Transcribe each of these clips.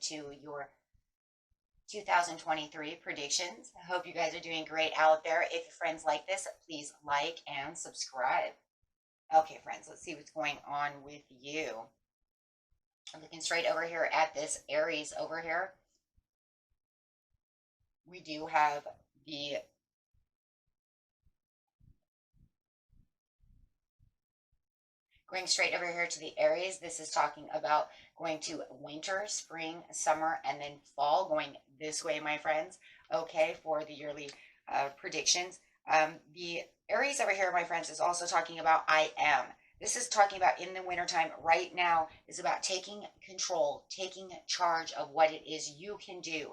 to your 2023 predictions. I hope you guys are doing great out there. If your friends like this, please like and subscribe. Okay, friends, let's see what's going on with you. I'm looking straight over here at this Aries over here. We do have the going straight over here to the Aries. This is talking about going to winter, spring, summer, and then fall, going this way, my friends. Okay, for the yearly predictions. The Aries over here, my friends, is also talking about I am. This is talking about in the wintertime right now is about taking control, taking charge of what it is you can do,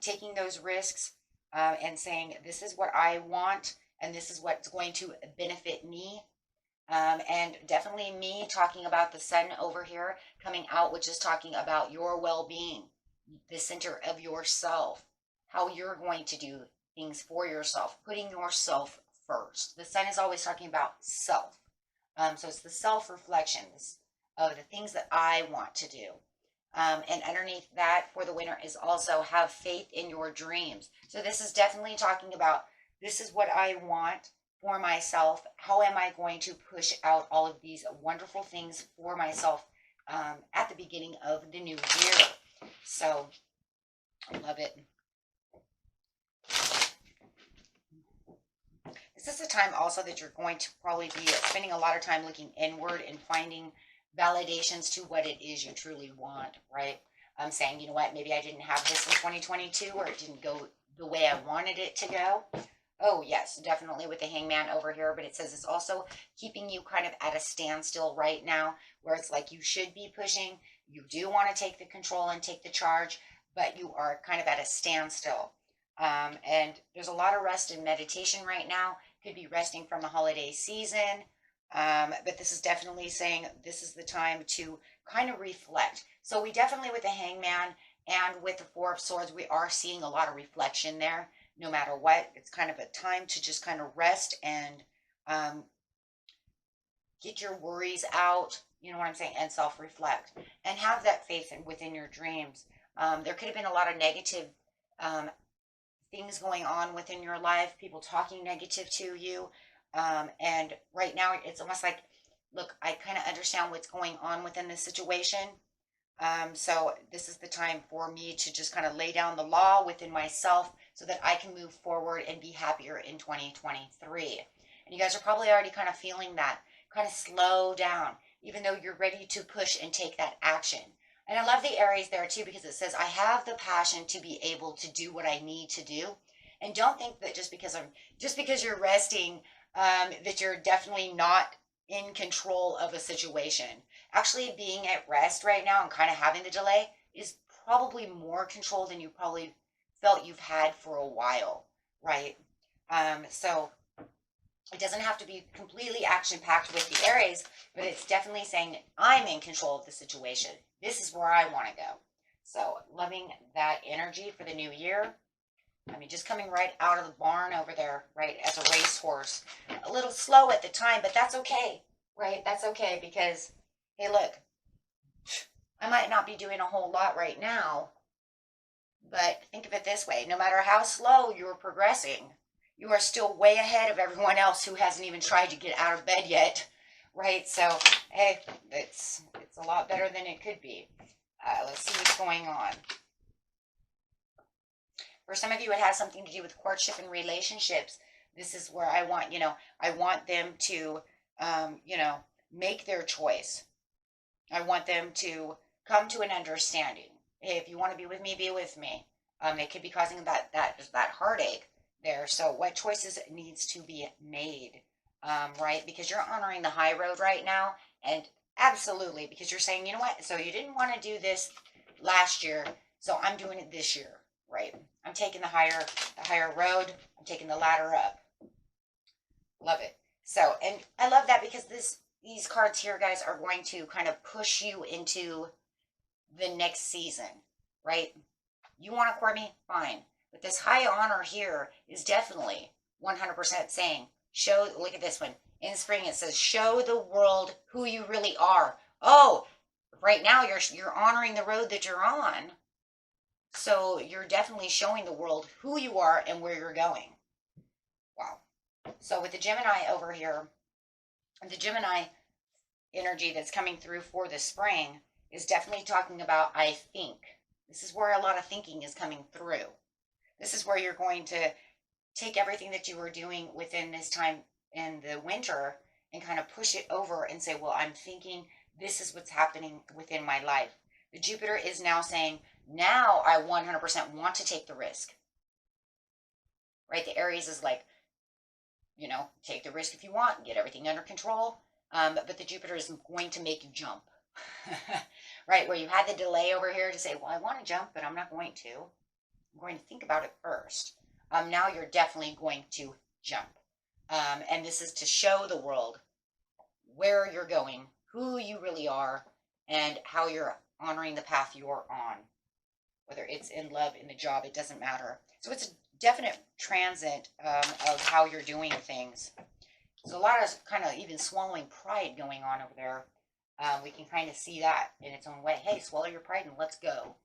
taking those risks and saying, this is what I want and this is what's going to benefit me. And definitely me talking about the sun over here coming out, which is talking about your well-being, the center of yourself, how you're going to do things for yourself, putting yourself first. The sun is always talking about self. So it's the self-reflection of the things that I want to do. And underneath that for the winter is also have faith in your dreams. So this is definitely talking about, this is what I want for myself. How am I going to push out all of these wonderful things for myself at the beginning of the new year? So I love it. This is a time also that you're going to probably be spending a lot of time looking inward and finding validations to what it is you truly want, right? I'm saying, you know what, maybe I didn't have this in 2022 or it didn't go the way I wanted it to go. Oh, yes, definitely with the Hangman over here, but it says it's also keeping you kind of at a standstill right now, where it's like you should be pushing. You do want to take the control and take the charge, but you are kind of at a standstill. And there's a lot of rest and meditation right now. Could be resting from the holiday season, but this is definitely saying this is the time to kind of reflect. So we definitely, with the Hangman and with the Four of Swords, we are seeing a lot of reflection there. No matter what, it's kind of a time to just kind of rest and get your worries out, you know what I'm saying, and self-reflect and have that faith within your dreams. There could have been a lot of negative things going on within your life, people talking negative to you. And right now it's almost like, look, I kind of understand what's going on within this situation. So this is the time for me to just kind of lay down the law within myself so that I can move forward and be happier in 2023. And you guys are probably already kind of feeling that, kind of slow down, even though you're ready to push and take that action. And I love the Aries there too, because it says, I have the passion to be able to do what I need to do. And don't think that just because you're resting, that you're definitely not in control of a situation. Actually being at rest right now and kind of having the delay is probably more control than you probably felt you've had for a while, right? So it doesn't have to be completely action-packed with the Aries, but it's definitely saying I'm in control of the situation. This is where I want to go. So loving that energy for the new year. I mean, just coming right out of the barn over there, right, as a racehorse. A little slow at the time, but that's okay, right? That's okay because, hey, look, I might not be doing a whole lot right now, but think of it this way. No matter how slow you're progressing, you are still way ahead of everyone else who hasn't even tried to get out of bed yet, right? So, hey, it's a lot better than it could be. Let's see what's going on. For some of you, it has something to do with courtship and relationships. This is where I want, I want them to, make their choice. I want them to come to an understanding. Hey, if you want to be with me, be with me. It could be causing that heartache there. So what choices needs to be made, right? Because you're honoring the high road right now. And absolutely, because you're saying, you know what? So you didn't want to do this last year. So I'm doing it this year, right? I'm taking the higher road. I'm taking the ladder up. Love it. So, and I love that because these cards here, guys, are going to kind of push you into the next season, right? You want to court me? Fine. But this high honor here is definitely 100% saying, look at this one. In spring, it says, show the world who you really are. Oh, right now you're honoring the road that you're on, So you're definitely showing the world who you are and where you're going. Wow. So with the Gemini over here, the Gemini energy that's coming through for the spring is definitely talking about I think. This is where a lot of thinking is coming through. This is where you're going to take everything that you were doing within this time in the winter and kind of push it over and say, well, I'm thinking this is what's happening within my life. The Jupiter is now saying, now I 100% want to take the risk, right? The Aries is like, take the risk if you want, get everything under control. But the Jupiter is going to make you jump, right? Where you had the delay over here to say, well, I want to jump, but I'm not going to. I'm going to think about it first. Now you're definitely going to jump. And this is to show the world where you're going, who you really are, and how you're honoring the path you're on. Whether it's in love, in the job, it doesn't matter. So it's a definite transit of how you're doing things. So a lot of kind of even swallowing pride going on over there. We can kind of see that in its own way. Hey, swallow your pride and let's go.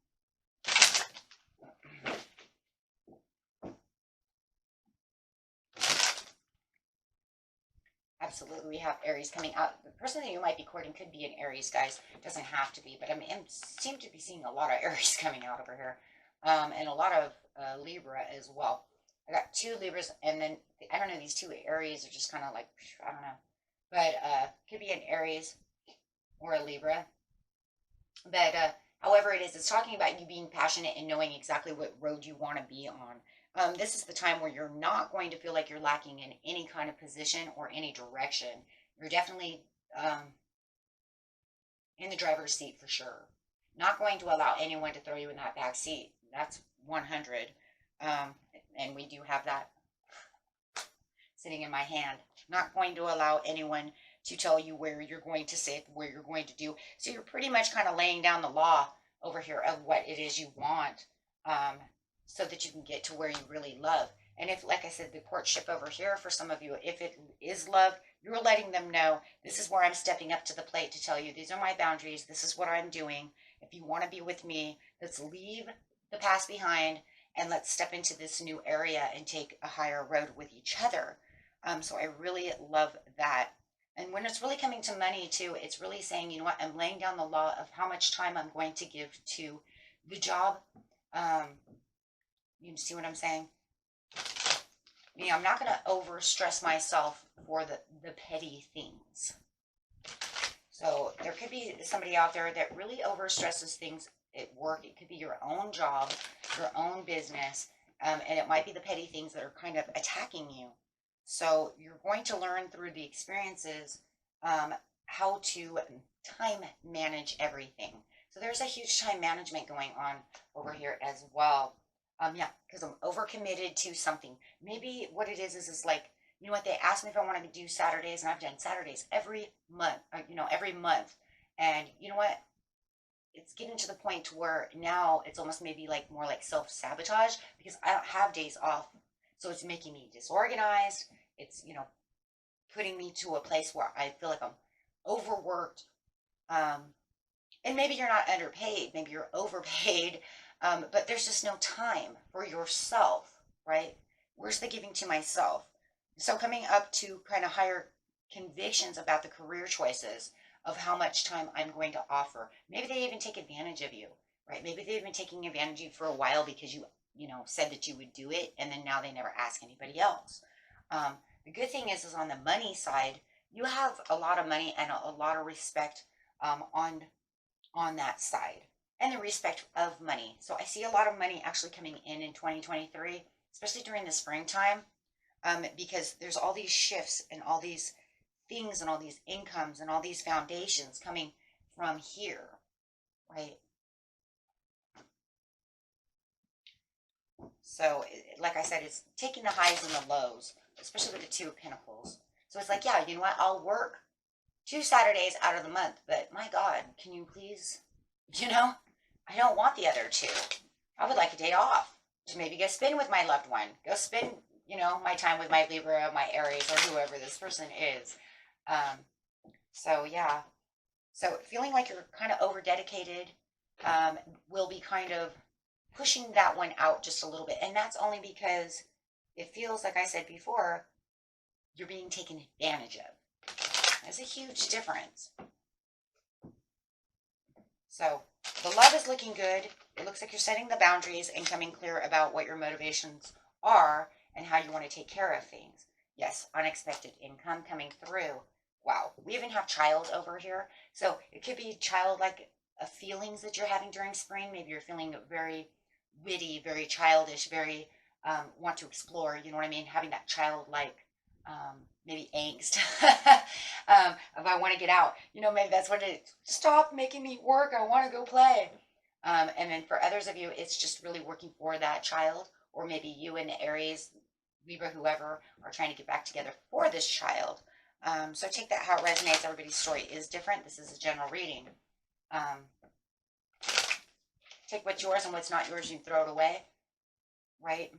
Absolutely, we have Aries coming out. The person that you might be courting could be an Aries, guys. Doesn't have to be, but I seem to be seeing a lot of Aries coming out over here, and a lot of Libra as well. I got 2 Libras, and then I don't know. These 2 Aries are just kind of like, I don't know, but could be an Aries or a Libra. But however it is, it's talking about you being passionate and knowing exactly what road you want to be on. This is the time where you're not going to feel like you're lacking in any kind of position or any direction. You're definitely in the driver's seat for sure. Not going to allow anyone to throw you in that back seat. That's 100. And we do have that sitting in my hand. Not going to allow anyone to tell you where you're going to sit, where you're going to do. So you're pretty much kind of laying down the law over here of what it is you want. So that you can get to where you really love. And if, like I said, the courtship over here for some of you, if it is love, you're letting them know, this is where I'm stepping up to the plate to tell you, these are my boundaries, this is what I'm doing. If you want to be with me, let's leave the past behind and let's step into this new area and take a higher road with each other. So I really love that. And when it's really coming to money too, it's really saying, you know what, I'm laying down the law of how much time I'm going to give to the job. You see what I'm saying? I'm not going to over stress myself for the petty things. So there could be somebody out there that really over stresses things at work. It could be your own job, your own business, and it might be the petty things that are kind of attacking you. So you're going to learn through the experiences how to time manage everything. So there's a huge time management going on over here as well. Yeah, because I'm overcommitted to something. Maybe what it is like, you know what, they asked me if I wanted to do Saturdays, and I've done Saturdays every month, every month. And you know what? It's getting to the point to where now it's almost maybe like more like self-sabotage because I don't have days off. So it's making me disorganized. It's, putting me to a place where I feel like I'm overworked. And maybe you're not underpaid. Maybe you're overpaid. But there's just no time for yourself, right? Where's the giving to myself? So coming up to kind of higher convictions about the career choices of how much time I'm going to offer. Maybe they even take advantage of you, right? Maybe they've been taking advantage of you for a while because you said that you would do it, and then now they never ask anybody else. The good thing is on the money side, you have a lot of money and a lot of respect on that side. And the respect of money. So I see a lot of money actually coming in 2023, especially during the springtime, because there's all these shifts and all these things and all these incomes and all these foundations coming from here, right? So, like I said, it's taking the highs and the lows, especially with the 2 of Pentacles. So it's like, yeah, you know what? I'll work 2 Saturdays out of the month, but my God, can you please, I don't want the other 2. I would like a day off to maybe go spend with my loved one. Go spend, my time with my Libra, my Aries, or whoever this person is. So, yeah. So feeling like you're kind of over-dedicated will be kind of pushing that one out just a little bit. And that's only because it feels, like I said before, you're being taken advantage of. There's a huge difference. So the love is looking good. It looks like you're setting the boundaries and coming clear about what your motivations are and how you want to take care of things. Yes, unexpected income coming through. Wow, we even have child over here. So it could be childlike feelings that you're having during spring. Maybe you're feeling very witty, very childish, very want to explore. You know what I mean? Having that childlike maybe angst. If I want to get out, you know, maybe that's what it is. Stop making me work. I want to go play. And then for others of you, it's just really working for that child, or maybe you and Aries, Libra, whoever, are trying to get back together for this child. So take that how it resonates. Everybody's story is different. This is a general reading. Take what's yours and what's not yours, you throw it away, right?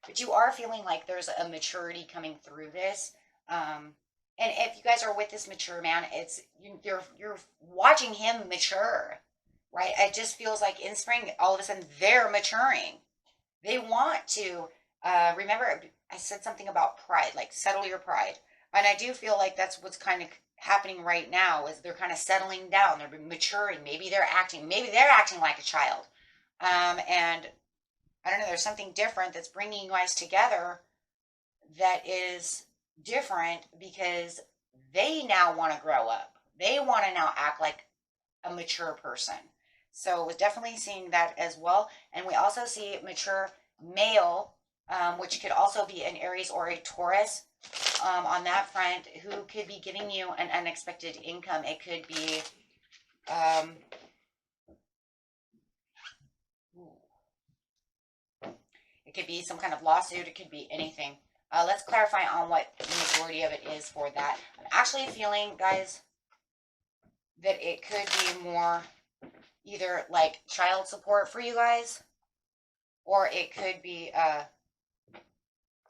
But you are feeling like there's a maturity coming through this. And if you guys are with this mature man, it's you're watching him mature, right? It just feels like in spring, all of a sudden they're maturing. They want to remember. I said something about pride, like settle your pride, and I do feel like that's what's kind of happening right now. Is they're kind of settling down, they're maturing. Maybe they're acting like a child, and I don't know. There's something different that's bringing you guys together that is different because they now want to grow up. They want to now act like a mature person. So definitely seeing that as well. And we also see mature male, which could also be an Aries or a Taurus on that front, who could be giving you an unexpected income. It could be it could be some kind of lawsuit. It could be anything. Let's clarify on what the majority of it is for that. I'm actually feeling, guys, that it could be more either like child support for you guys, or it could be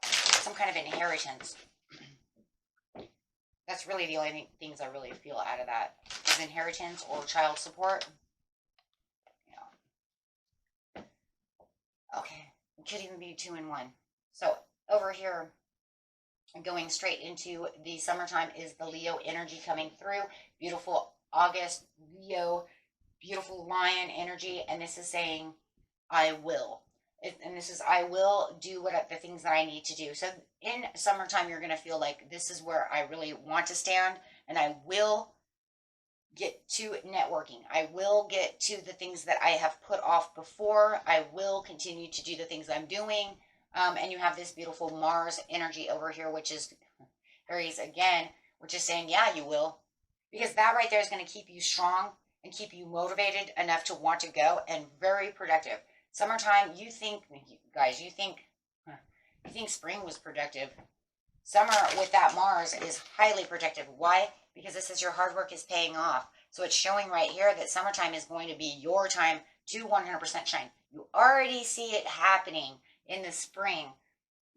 some kind of inheritance. That's really the only things I really feel out of that is inheritance or child support. Yeah. Okay. It could even be 2 in 1. So over here, going straight into the summertime is the Leo energy coming through. Beautiful August Leo, beautiful lion energy. And this is saying, I will. And this is, I will do the things that I need to do. So in summertime, you're going to feel like this is where I really want to stand. And I will get to networking. I will get to the things that I have put off before. I will continue to do the things I'm doing. And you have this beautiful Mars energy over here, which is Aries again, which is saying, yeah, you will. Because that right there is going to keep you strong and keep you motivated enough to want to go and very productive. Summertime, you think, guys, you think spring was productive. Summer with that Mars is highly productive. Why? Because this is your hard work is paying off. So it's showing right here that summertime is going to be your time to 100% shine. You already see it happening in the spring,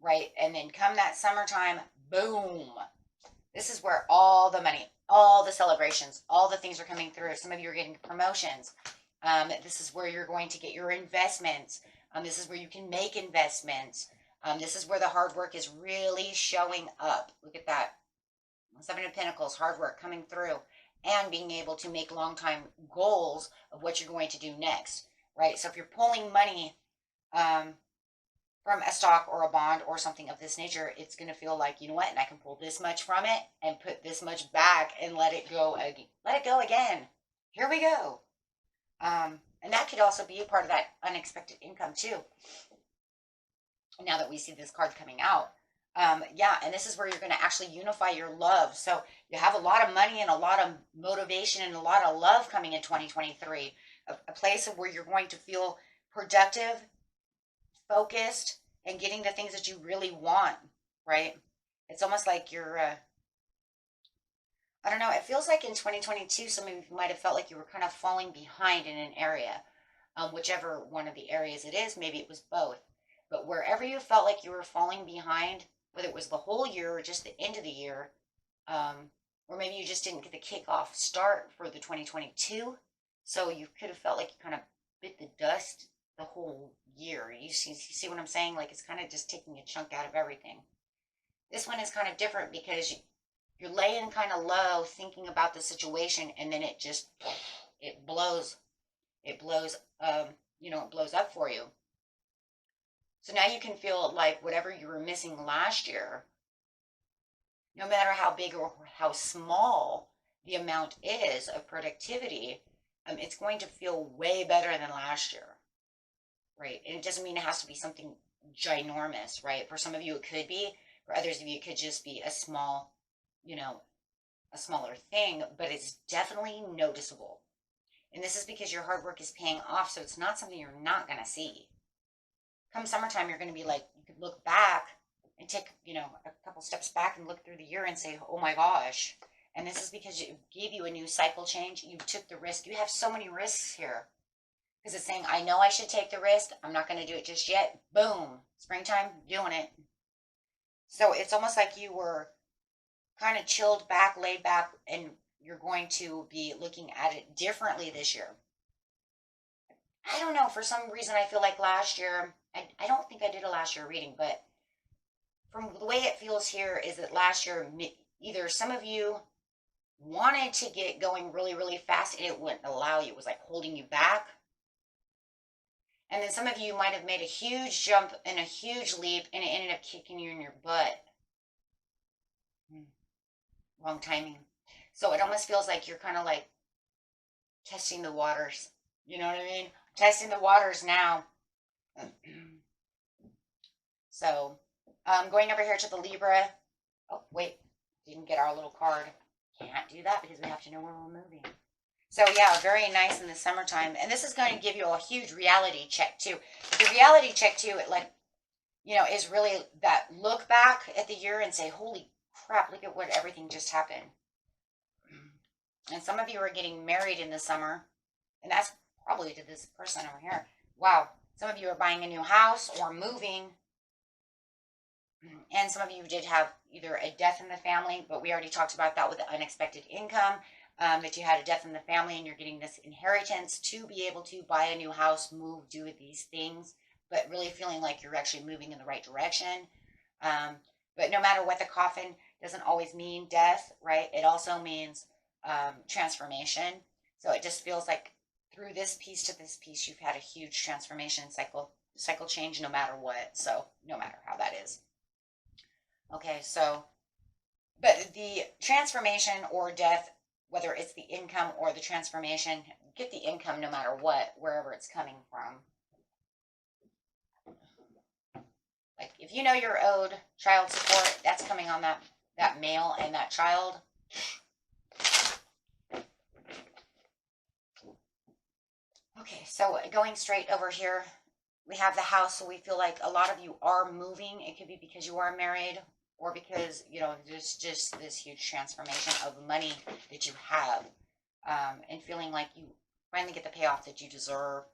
right? And then come that summertime, boom. This is where all the money, all the celebrations, all the things are coming through. Some of you are getting promotions. This is where you're going to get your investments. This is where you can make investments. This is where the hard work is really showing up. Look at that. 7 of Pentacles, hard work coming through and being able to make long-time goals of what you're going to do next, right? So if you're pulling money from a stock or a bond or something of this nature, it's going to feel like, you know what, and I can pull this much from it and put this much back and let it go again. Let it go again. Here we go. And that could also be a part of that unexpected income too. Now that we see this card coming out. Yeah, and this is where you're going to actually unify your love. So you have a lot of money and a lot of motivation and a lot of love coming in 2023. A place of where you're going to feel productive, focused, and getting the things that you really want, right? It's almost like you're, I don't know, it feels like in 2022, some of you might have felt like you were kind of falling behind in an area. Whichever one of the areas it is, maybe it was both. But wherever you felt like you were falling behind, whether it was the whole year or just the end of the year, or maybe you just didn't get the kickoff start for the 2022, so you could have felt like you kind of bit the dust the whole year. You see what I'm saying? Like it's kind of just taking a chunk out of everything. This one is kind of different because you're laying kind of low thinking about the situation, and then it blows, it blows, it blows up for you. So now you can feel like whatever you were missing last year, no matter how big or how small the amount is of productivity, it's going to feel way better than last year, right? And it doesn't mean it has to be something ginormous, right? For some of you, it could be. For others of you, it could just be a small, a smaller thing, but it's definitely noticeable. And this is because your hard work is paying off, so it's not something you're not going to see. Come summertime, you're going to be like, you could look back and take, a couple steps back and look through the year and say, oh my gosh. And this is because it gave you a new cycle change. You took the risk. You have so many risks here. Because it's saying, I know I should take the risk. I'm not going to do it just yet. Boom. Springtime, doing it. So it's almost like you were kind of chilled back, laid back, and you're going to be looking at it differently this year. I don't know. For some reason, I feel like last year, I don't think I did a last year reading, but from the way it feels here is that last year, either some of you wanted to get going really, really fast and it wouldn't allow you. It was like holding you back. And then some of you might have made a huge jump and a huge leap and it ended up kicking you in your butt. Wrong timing. So it almost feels like you're kind of like testing the waters. You know what I mean? Testing the waters now. So, going over here to the Libra. Oh, wait. Didn't get our little card. Can't do that because we have to know where we're moving. So, yeah, very nice in the summertime. And this is going to give you a huge reality check, too. The reality check, too, is really that look back at the year and say, holy crap, look at what everything just happened. And some of you are getting married in the summer. And that's probably to this person over here. Wow. Some of you are buying a new house or moving. And some of you did have either a death in the family, but we already talked about that with the unexpected income, that you had a death in the family and you're getting this inheritance to be able to buy a new house, move, do these things, but really feeling like you're actually moving in the right direction. But no matter what, the coffin doesn't always mean death, right? It also means transformation. So it just feels like through this piece to this piece, you've had a huge transformation cycle change no matter what. So no matter how that is. Okay, so, but the transformation or death, whether it's the income or the transformation, get the income no matter what, wherever it's coming from. Like if you know you're owed child support, that's coming on that male and that child. Okay, so going straight over here, we have the house. So we feel like a lot of you are moving. It could be because you are married or because, there's just this huge transformation of money that you have, and feeling like you finally get the payoff that you deserve.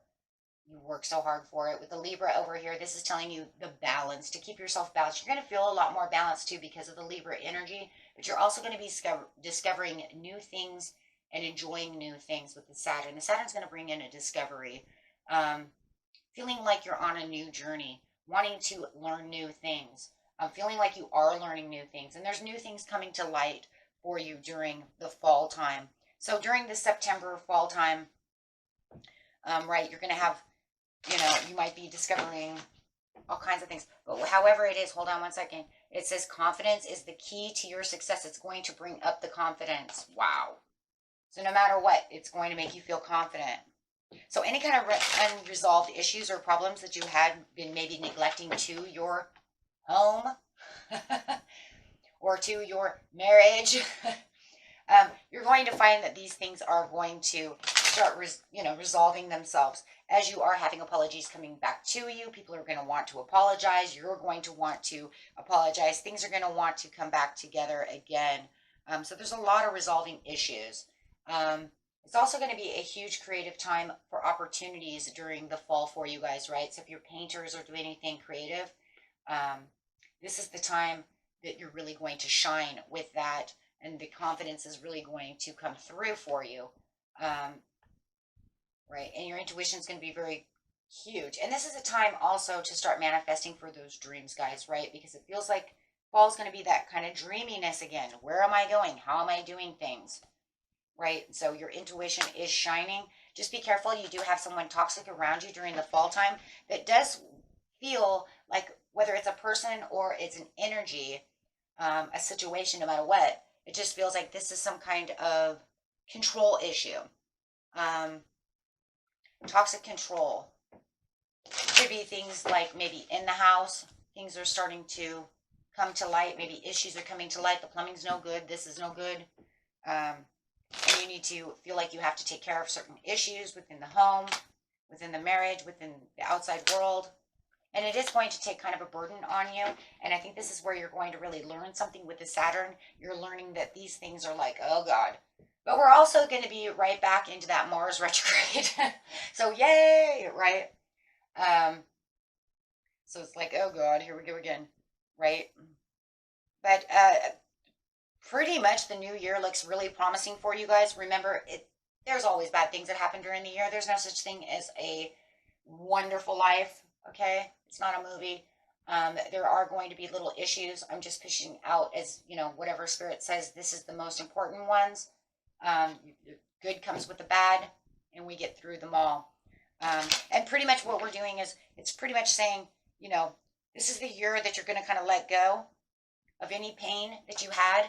You work so hard for it. With the Libra over here, this is telling you the balance, to keep yourself balanced. You're going to feel a lot more balanced too because of the Libra energy, but you're also going to be discovering new things and enjoying new things with the Saturn. The Saturn's going to bring in a discovery, feeling like you're on a new journey, wanting to learn new things, feeling like you are learning new things. And there's new things coming to light for you during the fall time. So during the September fall time, right, you're going to have, you might be discovering all kinds of things. But however it is, hold on one second. It says confidence is the key to your success. It's going to bring up the confidence. Wow. So no matter what, it's going to make you feel confident. So any kind of unresolved issues or problems that you had been maybe neglecting to your home or to your marriage, you're going to find that these things are going to start, resolving themselves as you are having apologies coming back to you. People are going to want to apologize. You're going to want to apologize. Things are going to want to come back together again. So there's a lot of resolving issues. It's also going to be a huge creative time for opportunities during the fall for you guys, right? So if you're painters or doing anything creative, this is the time that you're really going to shine with that, and the confidence is really going to come through for you, right? And your intuition is going to be very Huge. And this is a time also to start manifesting for those dreams, guys, right? Because it feels like fall is going to be that kind of dreaminess again. Where am I going? How am I doing things? Right? So your intuition is shining. Just be careful. You do have someone toxic around you during the fall time that does feel like, whether it's a person or it's an energy, a situation, no matter what, it just feels like this is some kind of control issue. Um, Toxic control. Could be things like maybe in the house, things are starting to come to light. Maybe issues are coming to light. The plumbing's no good. This is no good. Um, and you need to feel like you have to take care of certain issues within the home, within the marriage, within the outside world. And it is going to take kind of a burden on you. And I think this is where you're going to really learn something with the Saturn. You're learning that these things are like, oh God. But we're also going to be right back into that Mars retrograde. So yay, right? Um, so it's like, oh God, here we go again, right? But pretty much the new year looks really promising for you guys. Remember, there's always bad things that happen during the year. There's no such thing as a wonderful life, okay? It's not a movie. There are going to be little issues. I'm just pushing out, as you know, whatever spirit says, this is the most important ones. Good comes with the bad, and we get through them all. And pretty much what we're doing is, it's pretty much saying, you know, this is the year that you're going to kind of let go of any pain that you had,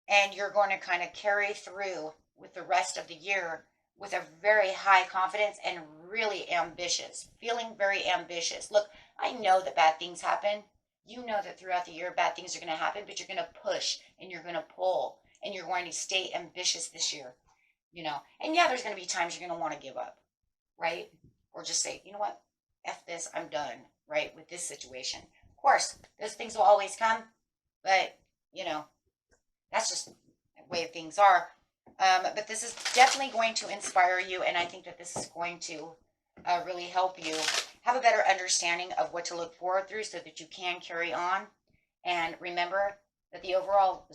and you're going to kind of carry through with the rest of the year with a very high confidence and really ambitious, feeling very ambitious. Look, I know that bad things happen. You know that throughout the year bad things are going to happen, but you're going to push and you're going to pull and you're going to stay ambitious this year, you know. And yeah, there's going to be times you're going to want to give up, right? Or just say, you know what, F this, I'm done, right, with this situation. Of course, those things will always come, but, you know, that's just the way things are. But this is definitely going to inspire you, and I think that this is going to really help you have a better understanding of what to look forward through so that you can carry on. And remember that the overall,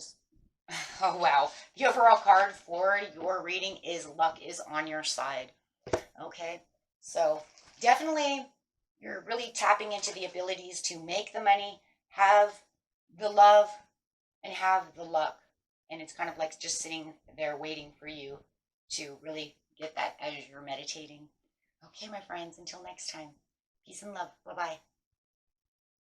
oh wow, the overall card for your reading is luck is on your side. Okay, so definitely you're really tapping into the abilities to make the money, have the love, and have the luck. And it's kind of like just sitting there waiting for you to really get that as you're meditating. Okay, my friends, until next time, peace and love. Bye bye.